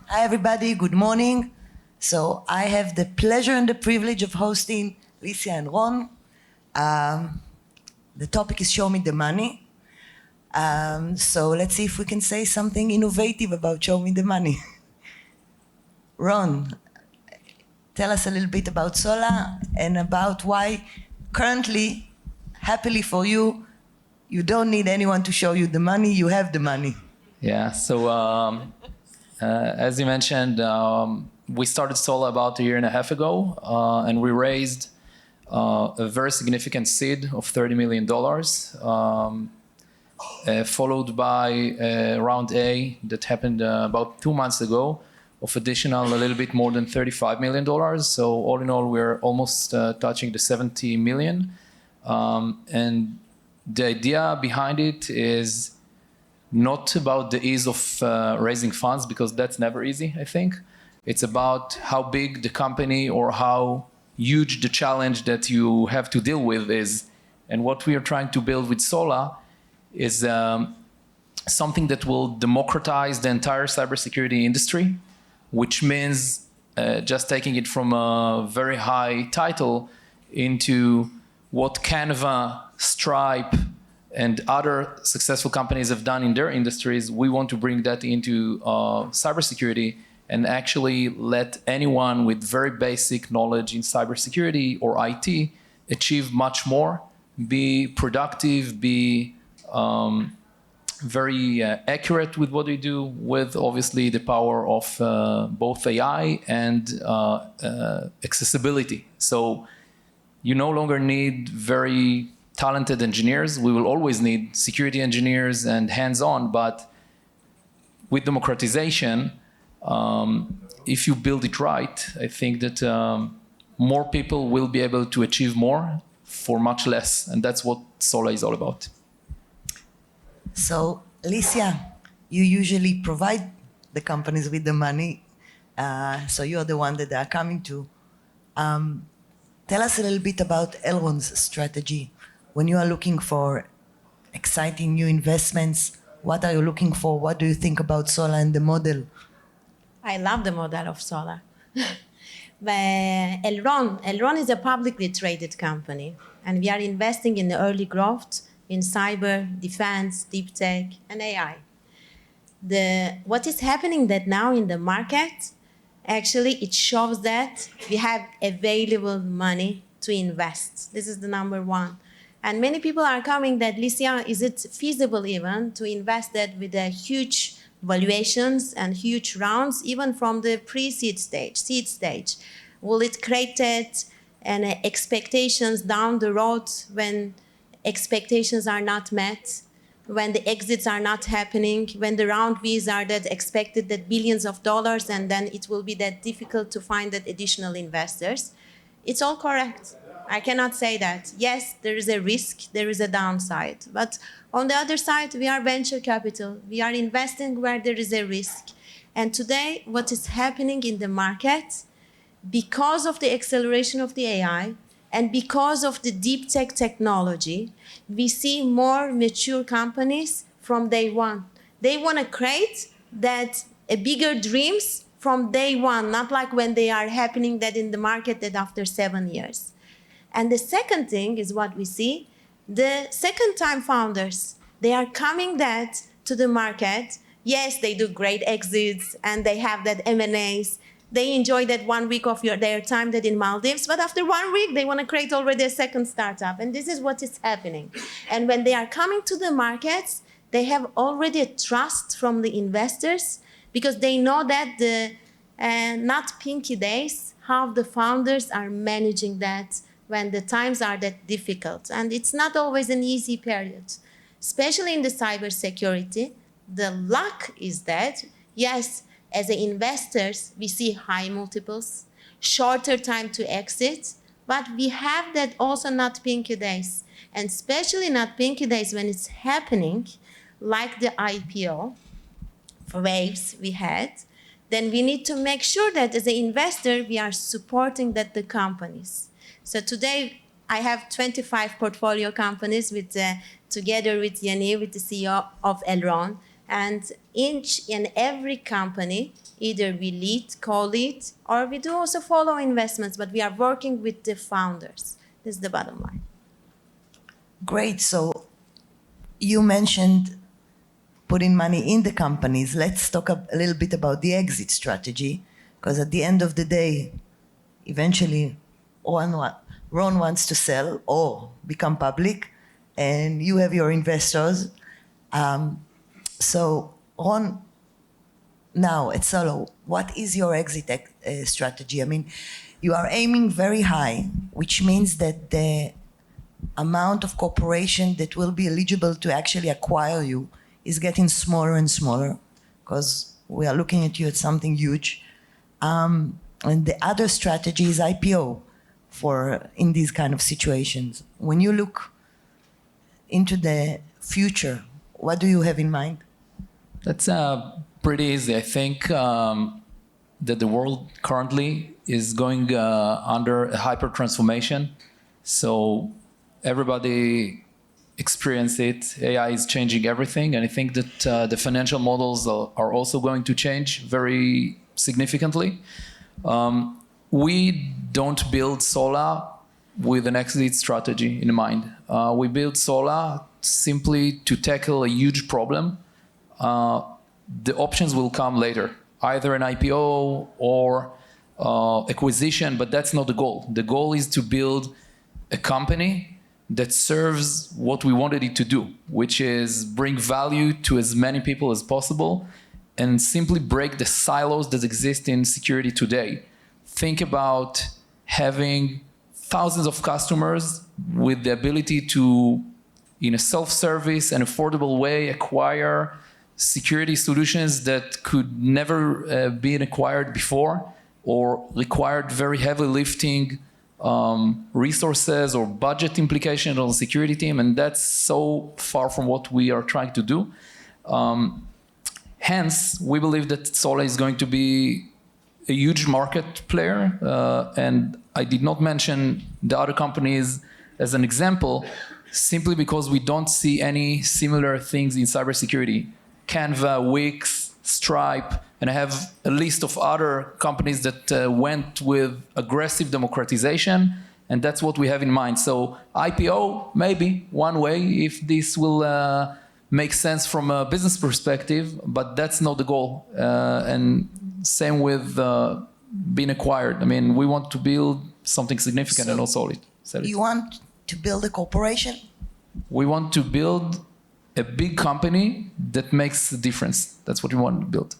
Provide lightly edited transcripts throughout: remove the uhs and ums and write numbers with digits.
Hi, everybody. Good morning. So I have the pleasure and the privilege of hosting Lisya and Ron. The topic is Show Me the Money. So let's see if we can say something innovative about Show Me the Money. Ron, tell us a little bit about Sola and about why currently, happily for you, you don't need anyone to show you the money, you have the money. Yeah, so as you mentioned, we started Sola about 1.5 years ago, and we raised a very significant seed of $30 million, followed by round A that happened about 2 months ago of additional a little bit more than $35 million. So all in all, we're almost touching the 70 million. And the idea behind it is not about the ease of raising funds, because that's never easy, I think. It's about how big the company or how huge the challenge that you have to deal with is. And what we are trying to build with Sola is something that will democratize the entire cybersecurity industry, which means just taking it from a very high title into what Canva, Stripe, and other successful companies have done in their industries. We want to bring that into cybersecurity and actually let anyone with very basic knowledge in cybersecurity or IT achieve much more, be productive, be very accurate with what they do, with obviously the power of both AI and accessibility. So you no longer need very talented engineers. We will always need security engineers and hands-on, but with democratization, if you build it right, I think that more people will be able to achieve more for much less, and that's what Sola is all about. So, Lisya, you usually provide the companies with the money, so you're the one that they are coming to. Tell us a little bit about Elron's strategy. When you are looking for exciting new investments, what are you looking for? What do you think about Sola and the model? I love the model of Sola. Elron is a publicly traded company, and we are investing in the early growth in cyber, defense, deep tech, and AI. What is happening that now in the market, actually it shows that we have available money to invest. This is the number one. And many people are coming that, Lisya, is it feasible even to invest that with a huge valuations and huge rounds, even from the pre-seed stage, seed stage? Will it create expectations down the road when expectations are not met, when the exits are not happening, when the round Bs are that expected that billions of dollars, and then it will be that difficult to find that additional investors? It's all correct. I cannot say that. Yes, there is a risk, there is a downside. But on the other side, we are venture capital. We are investing where there is a risk. And today, what is happening in the market, because of the acceleration of the AI and because of the deep tech technology, we see more mature companies from day one. They want to create that bigger dreams from day one, not like when they are happening that in the market that after 7 years. And the second thing is what we see, the second-time founders, they are coming that to the market. Yes, they do great exits and they have that M&As. They enjoy that 1 week of their time that in Maldives, but after 1 week, they want to create already a second startup. And this is what is happening. And when they are coming to the markets, they have already a trust from the investors because they know that not pinky days, how the founders are managing that when the times are that difficult. And it's not always an easy period, especially in the cybersecurity. The luck is that, yes, as investors, we see high multiples, shorter time to exit, but we have that also not pinky days. And especially not pinky days when it's happening, like the IPO waves we had, then we need to make sure that as an investor, we are supporting the companies. So today, I have 25 portfolio companies together with Yaniv, with the CEO of Elron. And each and every company, either we lead, co-lead, or we do also follow investments, but we are working with the founders. This is the bottom line. Great. So you mentioned putting money in the companies. Let's talk a little bit about the exit strategy, because at the end of the day, eventually Ron wants to sell or become public, and you have your investors. So Ron, now at Sola, what is your exit strategy? I mean, you are aiming very high, which means that the amount of corporation that will be eligible to actually acquire you is getting smaller and smaller, because we are looking at you at something huge. And the other strategy is IPO in these kind of situations. When you look into the future, what do you have in mind? That's pretty easy. I think that the world currently is going under a hyper transformation. So everybody experience it. AI is changing everything. And I think that the financial models are also going to change very significantly. We don't build Sola with an exit strategy in mind. We build Sola simply to tackle a huge problem. The options will come later, either an IPO or acquisition, but that's not the goal. The goal is to build a company that serves what we wanted it to do, which is bring value to as many people as possible and simply break the silos that exist in security today. Think about having thousands of customers with the ability to, in a self-service and affordable way, acquire security solutions that could never been acquired before or required very heavy lifting resources or budget implications on the security team, and that's so far from what we are trying to do. Hence, we believe that Sola is going to be a huge market player, and I did not mention the other companies as an example, simply because we don't see any similar things in cybersecurity. Canva, Wix, Stripe, and I have a list of other companies that went with aggressive democratization, and that's what we have in mind. So IPO, maybe one way, if this will make sense from a business perspective, but that's not the goal. And same with being acquired. I mean, we want to build something significant and also sell it. You want to build a corporation? We want to build a big company that makes a difference. That's what we want to build.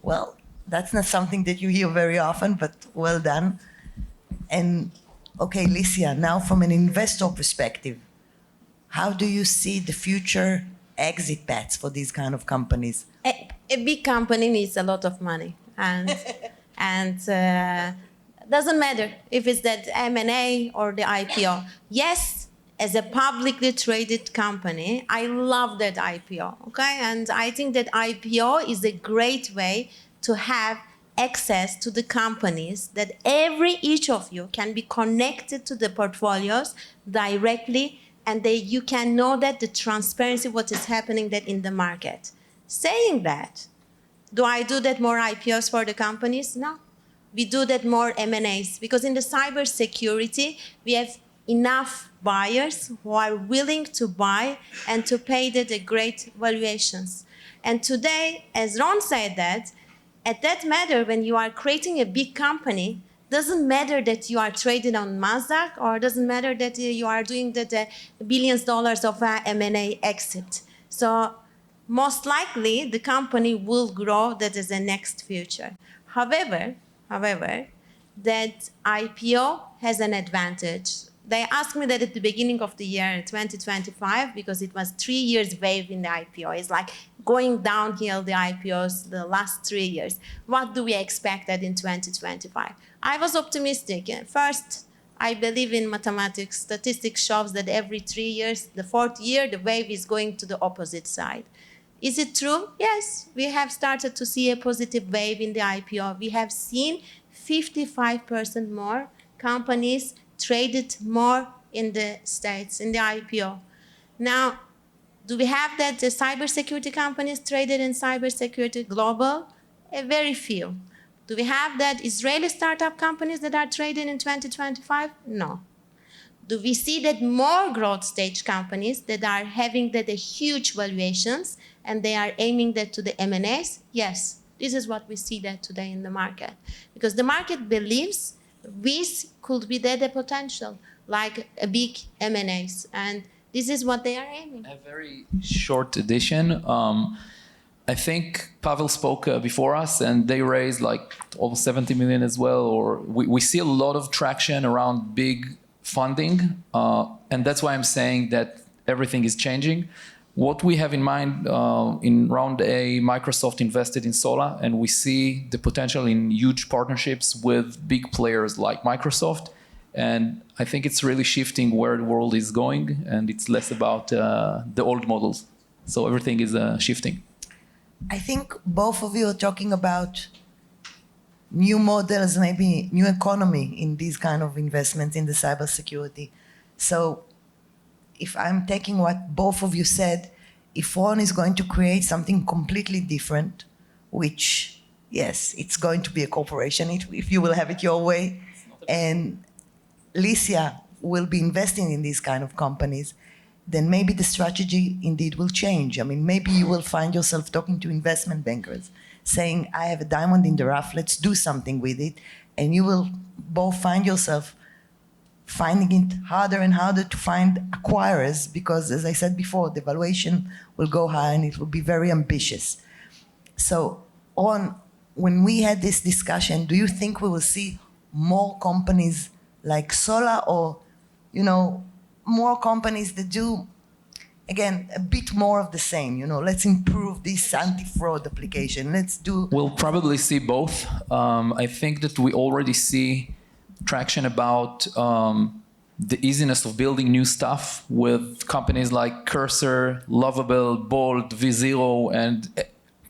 Well, that's not something that you hear very often, but well done. And okay, Lisya, now from an investor perspective, how do you see the future exit paths for these kind of companies? A big company needs a lot of money, and doesn't matter if it's that M&A or the IPO. Yes, as a publicly traded company, I love that IPO, okay? And I think that IPO is a great way to have access to the companies that each of you can be connected to the portfolios directly, and you can know that the transparency, what is happening that in the market. Saying that, do I do that more IPOs for the companies? No. We do that more M&As, because in the cybersecurity, we have enough buyers who are willing to buy and to pay the great valuations. And today, as Ron said that, at that matter, when you are creating a big company, doesn't matter that you are traded on Nasdaq, or doesn't matter that you are doing the billions of dollars of M&A exit. So most likely, the company will grow. That is the next future. However, that IPO has an advantage. They asked me that at the beginning of the year, 2025, because it was 3 years wave in the IPO. It's like going downhill, the IPOs, the last 3 years. What do we expect that in 2025? I was optimistic. First, I believe in mathematics. Statistics shows that every 3 years, the 4th year, the wave is going to the opposite side. Is it true? Yes, we have started to see a positive wave in the IPO. We have seen 55% more companies traded more in the States, in the IPO. Now, Do we have that the cybersecurity companies traded in cybersecurity global? Very few. Do we have that Israeli startup companies that are traded in 2025? No. Do we see that more growth stage companies that are having that huge valuations and they are aiming that to the M&As? Yes, this is what we see that today in the market. Because the market believes this could be the potential, like a big M&As. And this is what they are aiming. A very short addition. I think Pavel spoke before us, and they raised like almost 70 million as well. Or we see a lot of traction around big funding, and that's why I'm saying that everything is changing. What we have in mind in round A, Microsoft invested in Sola, and we see the potential in huge partnerships with big players like Microsoft. And I think it's really shifting where the world is going, and it's less about the old models. So everything is shifting. I think both of you are talking about new models, maybe new economy in these kind of investments in the cybersecurity. So if I'm taking what both of you said, if one is going to create something completely different, which, yes, it's going to be a corporation if you will have it your way, and Lisya will be investing in these kind of companies, then maybe the strategy indeed will change. I mean, maybe you will find yourself talking to investment bankers saying, I have a diamond in the rough, let's do something with it. And you will both find yourself finding it harder and harder to find acquirers because, as I said before, the valuation will go high and it will be very ambitious. So, when we had this discussion, do you think we will see more companies like Sola or, more companies that do, again, a bit more of the same, let's improve this anti-fraud application, We'll probably see both. I think that we already see traction about the easiness of building new stuff with companies like Cursor, Lovable, Bold, V0, and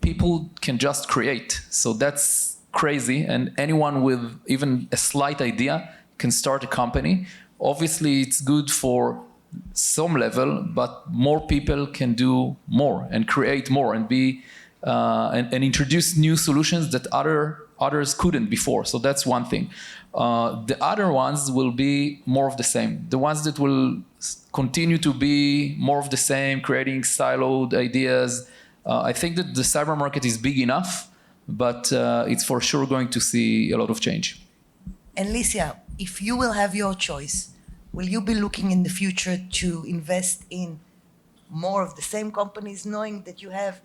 people can just create. So that's crazy, and anyone with even a slight idea can start a company. Obviously, it's good for some level, but more people can do more and create more and be and introduce new solutions that others couldn't before. So that's one thing. The other ones will be more of the same. The ones that will continue to be more of the same, creating siloed ideas. I think that the cyber market is big enough, but it's for sure going to see a lot of change. And Lisya, if you will have your choice, will you be looking in the future to invest in more of the same companies, knowing that you have,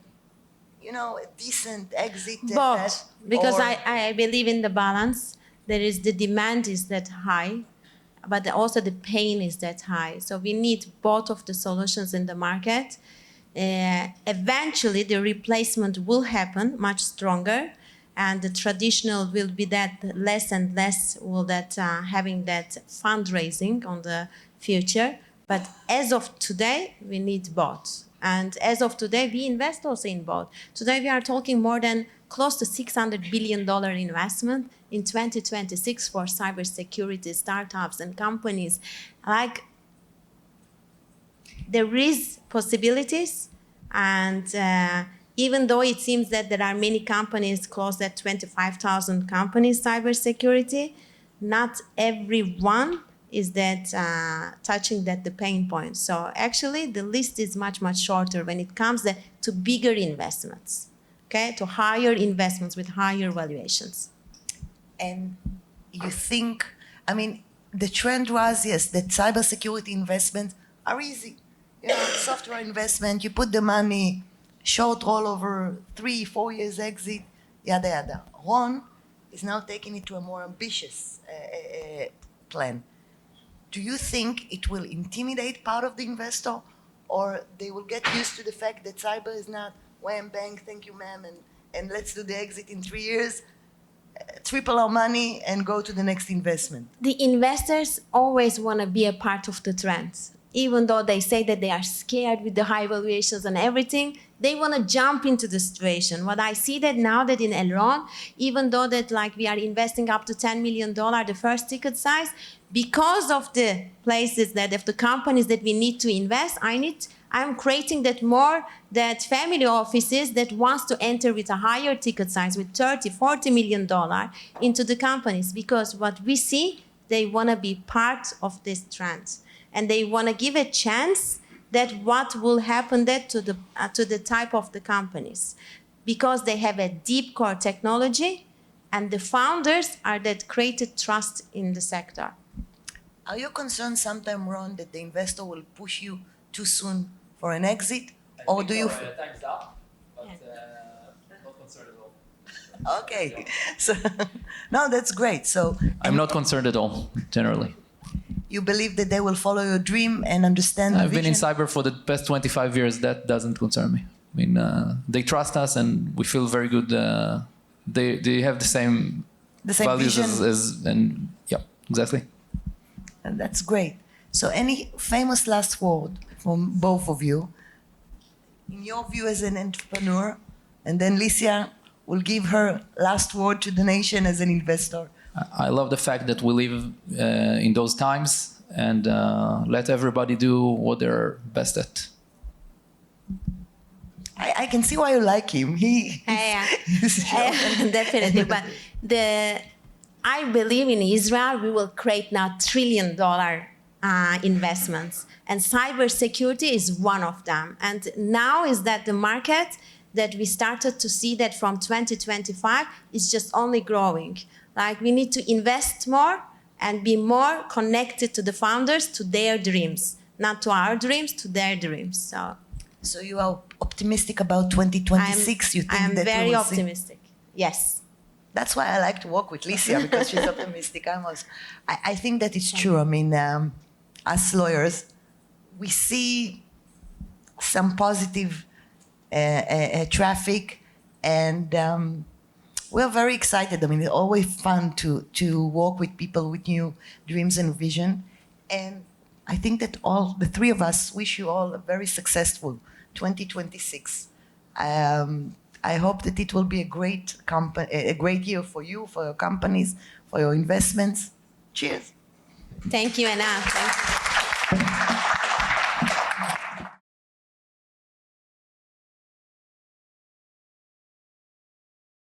a decent exit? Both, because I believe in the balance. There is the demand is that high, but also the pain is that high. So we need both of the solutions in the market. Eventually, the replacement will happen much stronger. And the traditional will be that less and less will that having that fundraising on the future. But as of today, we need both. And as of today, we invest also in both. Today, we are talking more than close to $600 billion investment in 2026 for cybersecurity startups and companies. Like, there is possibilities, and even though it seems that there are many companies, close at 25,000 companies, cybersecurity, not everyone is that touching the pain point. So actually, the list is much, much shorter when it comes to bigger investments, okay, to higher investments with higher valuations. And you think, the trend was, yes, that cybersecurity investments are easy. Software investment, you put the money, short roll over 3-4 years exit, yada yada. Ron is now taking it to a more ambitious plan. Do you think it will intimidate part of the investor, or they will get used to the fact that cyber is not wham bang, thank you ma'am, and let's do the exit in 3 years, triple our money and go to the next investment? The investors always want to be a part of the trends. Even though they say that they are scared with the high valuations and everything, they want to jump into the situation. What I see that now that in Elron, even though that we are investing up to $10 million, the first ticket size, because of the places that of the companies that we need to invest, I'm creating that family offices that wants to enter with a higher ticket size, with $30-40 million into the companies, because what we see, they want to be part of this trend, and they want to give a chance that what will happen there to the type of the companies, because they have a deep core technology, and the founders are that created trust in the sector. Are you concerned sometime, Ron, that the investor will push you too soon for an exit? Or do you... Time's up, but not concerned at all. Okay. So, no, that's great. So I'm not concerned at all, generally. you believe that they will follow your dream and understand the I've been in vision? cyber for the past 25 years. That doesn't concern me. I mean, they trust us, and we feel very good. They have the same values vision. and yeah, exactly. And that's great. So any famous last word from both of you, in your view as an entrepreneur, and then Lisya will give her last word to the nation as an investor. I love the fact that we live in those times, and let everybody do what they're best at. I can see why you like him. Definitely. But I believe in Israel, we will create now $1 trillion investments. And cybersecurity is one of them. And now is that the market that we started to see that from 2025 is just only growing. Like, we need to invest more and be more connected to the founders, to their dreams, not to our dreams, to their dreams. So you are optimistic about 2026? You think I am that very we will see? optimistic. Yes. That's why I like to work with Lisya, because she's optimistic. I think that it's true. I mean, us lawyers, we see some positive traffic, and we're very excited. I mean, it's always fun to work with people with new dreams and vision. And I think that all the three of us wish you all a very successful 2026. I hope that it will be a great year for you, for your companies, for your investments. Cheers. Thank you, Einat. Thank you.